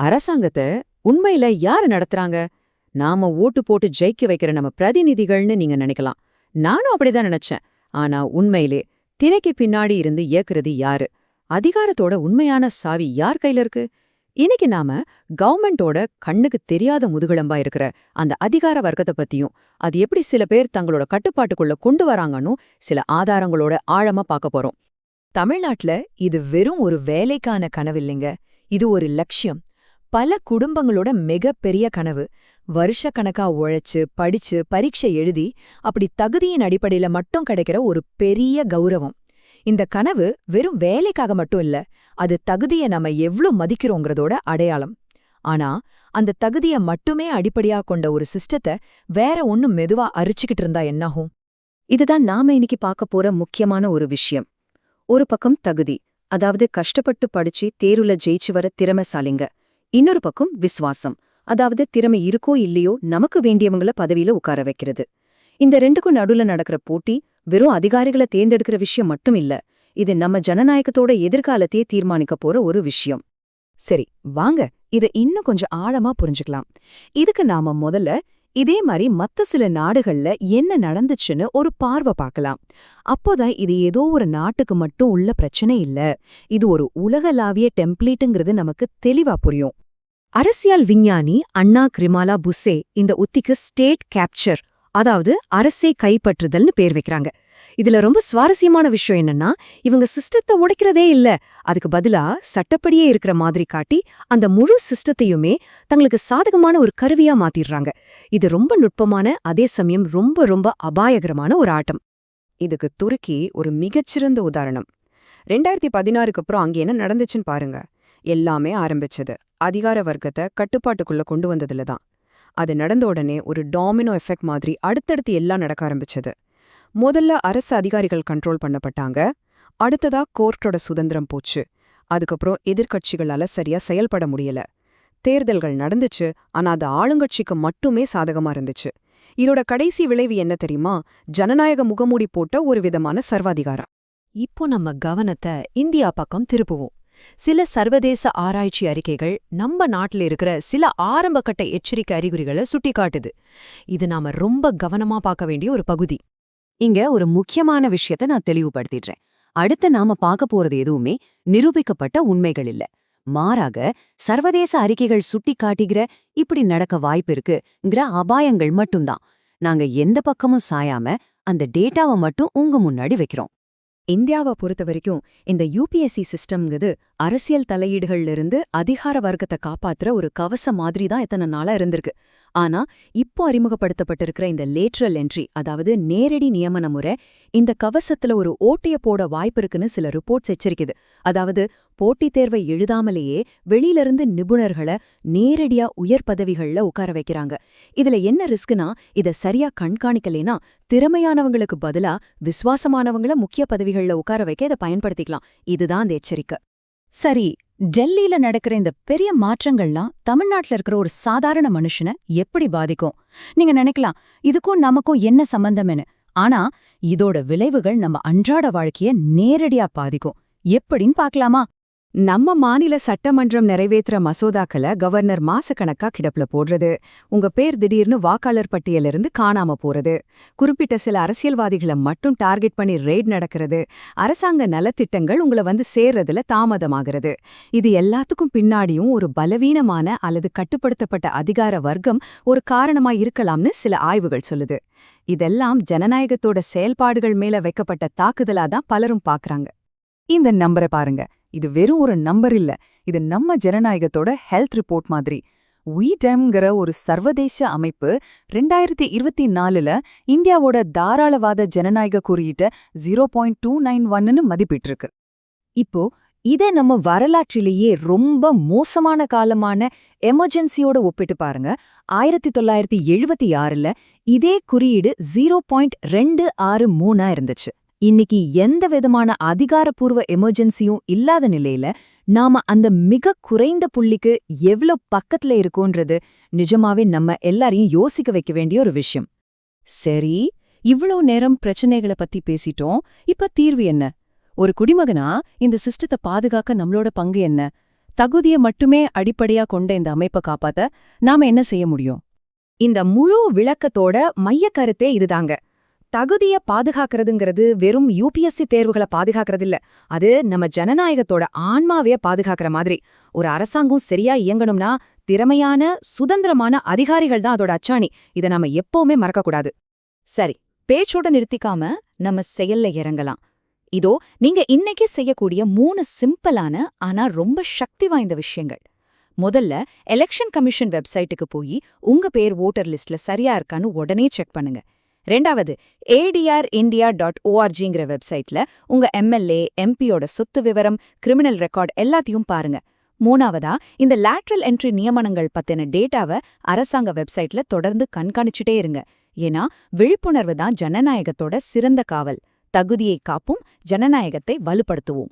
அரசாங்கத்தை உண்மையில யாரு நடத்துறாங்க? நாம ஓட்டு போட்டு ஜெயிக்க வைக்கிற நம்ம பிரதிநிதிகள்னு நீங்க நினைக்கலாம். நானும் அப்படிதான் நினைச்சேன். ஆனா உண்மையிலே திரைக்கு பின்னாடி இருந்து இயக்குறது யாரு? அதிகாரத்தோட உண்மையான சாவி யார் கையில இருக்கு? இன்னைக்கு நாம கவர்மெண்டோட கண்ணுக்கு தெரியாத முதுகெலும்பா இருக்கிற அந்த அதிகார வர்க்கத்தை பத்தியும், அது எப்படி சில பேர் தங்களோட கட்டுப்பாட்டுக்குள்ள கொண்டு வராங்கன்னு சில ஆதாரங்களோட ஆழமா பார்க்க போறோம். தமிழ்நாட்டுல இது வெறும் ஒரு வேலைக்கான கனவில்லைங்க. இது ஒரு லட்சியம். பல குடும்பங்களோட மிகப்பெரிய கனவு. வருஷக்கணக்கா உழைச்சு படிச்சு பரீட்சை எழுதி அப்படி தகுதியின் அடிப்படையில மட்டும் கிடைக்கிற ஒரு பெரிய கௌரவம். இந்த கனவு வெறும் வேலைக்காக மட்டும் இல்ல, அது தகுதியை நம்ம எவ்ளோ மதிக்கிறோங்கிறதோட அடையாளம். ஆனா அந்த தகுதியை மட்டுமே அடிப்படையா கொண்ட ஒரு சிஸ்டத்தை வேற ஒன்னும் மெதுவா அரிச்சுக்கிட்டு இருந்தா என்னாகும்? இதுதான் நாம இன்னைக்கு பார்க்க போற முக்கியமான ஒரு விஷயம். ஒரு பக்கம் தகுதி, அதாவது கஷ்டப்பட்டு படிச்சு தேர்வுல ஜெயிச்சு வர திறமைசாலிங்க. இன்னொரு பக்கம் விசுவாசம், அதாவது திறமை இருக்கோ இல்லையோ நமக்கு வேண்டியவங்கள பதவியில உட்கார வைக்கிறது. இந்த ரெண்டுக்கும் நடுவுல நடக்கிற போட்டி வெறும் அதிகாரிகளை தேர்ந்தெடுக்கிற விஷயம் மட்டும் இல்ல, இது நம்ம ஜனநாயகத்தோட எதிர்காலத்தையே தீர்மானிக்க போற ஒரு விஷயம். சரி, வாங்க இத இன்னும் கொஞ்சம் ஆழமா புரிஞ்சுக்கலாம். இதுக்கு நாம முதல்ல இதே மாதிரி மத்த சில நாடுகள்ல என்ன நடந்துச்சுன்னு ஒரு பார்வை பார்க்கலாம். அப்போதான் இது ஏதோ ஒரு நாட்டுக்கு மட்டும் உள்ள பிரச்சனை இல்ல, இது ஒரு உலகளாவிய டெம்ப்ளேட்டுங்கிறது நமக்கு தெளிவா புரியும். அரசியல் விஞ்ஞானி அண்ணா கிரிமாலா புஸ்ஸே இந்த உத்திக்கு ஸ்டேட் கேப்சர், அதாவது அரசை கைப்பற்றுதல்னு பேர் வைக்கிறாங்க. இதுல ரொம்ப சுவாரஸ்யமான விஷயம் என்னன்னா, இவங்க சிஸ்டத்தை உடைக்கிறதே இல்ல, அதுக்கு பதிலா சட்டப்படியே இருக்கிற மாதிரி காட்டி அந்த முழு சிஸ்டத்தையுமே தங்களுக்கு சாதகமான ஒரு கருவியா மாத்திடுறாங்க. இது ரொம்ப நுட்பமான, அதே சமயம் ரொம்ப ரொம்ப அபாயகரமான ஒரு ஆட்டம். இதுக்கு துருக்கி ஒரு மிகச்சிறந்த உதாரணம். 2016க்கு அப்புறம் அங்க என்ன நடந்துச்சுன்னு பாருங்க. எல்லாமே ஆரம்பிச்சது அதிகார வர்க்கத்தை கட்டுப்பாட்டுக்குள்ள கொண்டு வந்ததுல தான். அது நடந்த உடனே ஒரு டாமினோ எஃபெக்ட் மாதிரி அடுத்தடுத்து எல்லாம் நடக்க ஆரம்பிச்சது. முதல்ல அரசு அதிகாரிகள் கண்ட்ரோல் பண்ணப்பட்டாங்க. அடுத்ததா கோர்ட்டோட சுதந்திரம் போச்சு. அதுக்கப்புறம் எதிர்க்கட்சிகளால சரியா செயல்பட முடியல. தேர்தல்கள் நடந்துச்சு, ஆனா அது ஆளுங்கட்சிக்கு மட்டுமே சாதகமா இருந்துச்சு. இதோட கடைசி விளைவு என்ன தெரியுமா? ஜனநாயக முகமூடி போட்ட ஒரு விதமான சர்வாதிகாரம். இப்போ நம்ம கவனத்தை இந்தியா பக்கம் திருப்புவோம். சில சர்வதேச ஆராய்ச்சி அறிக்கைகள் நம்ம நாட்டில் இருக்கிற சில ஆரம்பகட்ட எச்சரிக்கை அறிகுறிகளை சுட்டிக்காட்டுது. இது நாம ரொம்ப கவனமா பார்க்க வேண்டிய ஒரு பகுதி. இங்க ஒரு முக்கியமான விஷயத்த நான் தெளிவுபடுத்திடுறேன். அடுத்து நாம பார்க்க போறது எதுவுமே நிரூபிக்கப்பட்ட உண்மைகள் இல்ல. மாறாக சர்வதேச அறிக்கைகள் சுட்டி காட்டுகிற இப்படி நடக்க வாய்ப்பு இருக்குங்கிற அபாயங்கள் மட்டும்தான். நாங்க எந்த பக்கமும் சாயாம அந்த டேட்டாவை மட்டும் உங்க முன்னாடி வைக்கிறோம். இந்தியாவை பொறுத்த வரைக்கும் இந்த யூபிஎஸ்சி சிஸ்டம்ங்கிறது அரசியல் தலையீடுகள்ல இருந்து அதிகார வர்க்கத்தை காப்பாத்துற ஒரு கவசம் மாதிரி தான் எத்தனை நாளா இருந்திருக்கு. ஆனா இப்போ அறிமுகப்படுத்தப்பட்டிருக்கிற இந்த லேட்ரல் என்ட்ரி, அதாவது நேரடி நியமன முறை, இந்த கவசத்துல ஒரு ஓட்டைய போட வாய்ப்பு இருக்குன்னு சில ரிப்போர்ட்ஸ் எச்சரிக்குது. அதாவது போட்டித் தேர்வை எழுதாமலேயே வெளியிலிருந்து நிபுணர்களை நேரடியா உயர் பதவிகள்ல உட்கார வைக்கிறாங்க. இதுல என்ன ரிஸ்க்னா, இத சரியா கண்காணிக்கலைனா திறமையானவங்களுக்கு பதிலா விசுவாசமானவங்கள முக்கிய பதவிகள்ல உட்கார வைக்க இதை பயன்படுத்திக்கலாம். இதுதான் அந்த எச்சரிக்கை. சரி, டெல்லியில நடக்கிற இந்த பெரிய மாற்றங்கள்லாம் தமிழ்நாட்டுல இருக்கிற ஒரு சாதாரண மனுஷனை எப்படி பாதிக்கும்? நீங்க நினைக்கலாம், இதுக்கும் நமக்கும் என்ன சம்பந்தம்னு. ஆனா இதோட விளைவுகள் நம்ம அன்றாட வாழ்க்கைய நேரடியா பாதிக்கும். எப்படின்னு பார்க்கலாமா? நம்ம மாநில சட்டமன்றம் நிறைவேற்றுற மசோதாக்களை கவர்னர் மாசக்கணக்கா கிடப்புல போடுறது, உங்க பேர் திடீர்னு வாக்காளர் பட்டியலிருந்து காணாம போறது, குறிப்பிட்ட சில அரசியல்வாதிகளை மட்டும் டார்கெட் பண்ணி ரெய்ட் நடக்கிறது, அரசாங்க நலத்திட்டங்கள் உங்களை வந்து சேர்றதுல தாமதமாகிறது. இது எல்லாத்துக்கும் பின்னாடியும் ஒரு பலவீனமான அல்லது கட்டுப்படுத்தப்பட்ட அதிகார வர்க்கம் ஒரு காரணமா இருக்கலாம்னு சில ஆய்வுகள் சொல்லுது. இதெல்லாம் ஜனநாயகத்தோட செயல்பாடுகள் மேல வைக்கப்பட்ட தாக்குதலாதான் பலரும் பாக்குறாங்க. இந்த நம்பரை பாருங்க. இது வெறும் ஒரு நம்பர் இல்ல, இது நம்ம ஜனநாயகத்தோட ஹெல்த் ரிப்போர்ட் மாதிரி. WeDemங்கிற ஒரு சர்வதேச அமைப்பு 2024ல இந்தியாவோட தாராளவாத ஜனநாயக குறியீட்டை 0.291ன்னு மதிப்பிட்டிருக்கு. இப்போ இதை நம்ம வரலாற்றிலேயே ரொம்ப மோசமான காலமான எமர்ஜென்சியோட ஒப்பிட்டு பாருங்க. 1976ல இதே குறியீடு 0.263 இருந்துச்சு. இன்னைக்கு எந்த விதமான அதிகாரப்பூர்வ எமர்ஜென்சியும் இல்லாத நிலையில நாம அந்த மிக குறைந்த புள்ளிக்கு எவ்ளோ பக்கத்துல இருக்கோன்றது நிஜமாவே நம்ம எல்லாரையும் யோசிக்க வைக்க வேண்டிய ஒரு விஷயம். சரி, இவ்ளோ நேரம் பிரச்சனைகளை பத்தி பேசிட்டோம். இப்ப தீர்வு என்ன? ஒரு குடிமகனா இந்த சிஸ்டத்தை பாதுகாக்க நம்மளோட பங்கு என்ன? தகுதியை மட்டுமே அடிப்படையா கொண்ட இந்த அமைப்பை காப்பாத்த நாம என்ன செய்ய முடியும்? இந்த முழு விளக்கத்தோட மையக் கருத்தே இதுதாங்க. தகுதிய பாதுகாக்கிறதுங்கிறது வெறும் யூபிஎஸ்சி தேர்வுகளை பாதுகாக்கிறது இல்ல. அது நம்ம ஜனநாயகத்தோட ஆன்மாவைய பாதுகாக்கிற மாதிரி. ஒரு அரசாங்கம் சரியா இயங்கணும்னா திறமையான, சுதந்திரமான அதிகாரிகள் தான் அதோட அச்சாணி. இதை நாம எப்பவுமே மறக்கக்கூடாது. சரி, பேச்சோட நிறுத்திக்காம நம்ம செயல்ல இறங்கலாம். இதோ நீங்க இன்னைக்கு செய்யக்கூடிய 3 சிம்பிளான ஆனா ரொம்ப சக்தி வாய்ந்த விஷயங்கள். முதல்ல, எலெக்ஷன் கமிஷன் வெப்சைட்டுக்கு போய் உங்க பேர் வோட்டர் லிஸ்ட்ல சரியா இருக்கான்னு உடனே செக் பண்ணுங்க. ரெண்டாவது, adrindia.orgங்கிற வெப்சைட்ல உங்க எம்எல்ஏ, எம்பியோட சொத்து விவரம், கிரிமினல் ரெக்கார்ட் எல்லாத்தையும் பாருங்க. மூணாவதா, இந்த லேட்ரல் என்ட்ரி நியமனங்கள் பத்தின டேட்டாவை அரசாங்க வெப்சைட்ல தொடர்ந்து கண்காணிச்சுட்டே இருங்க. ஏன்னா விழிப்புணர்வு தான் ஜனநாயகத்தோட சிறந்த காவல். தகுதியை காப்பும், ஜனநாயகத்தை வலுப்படுத்துவோம்.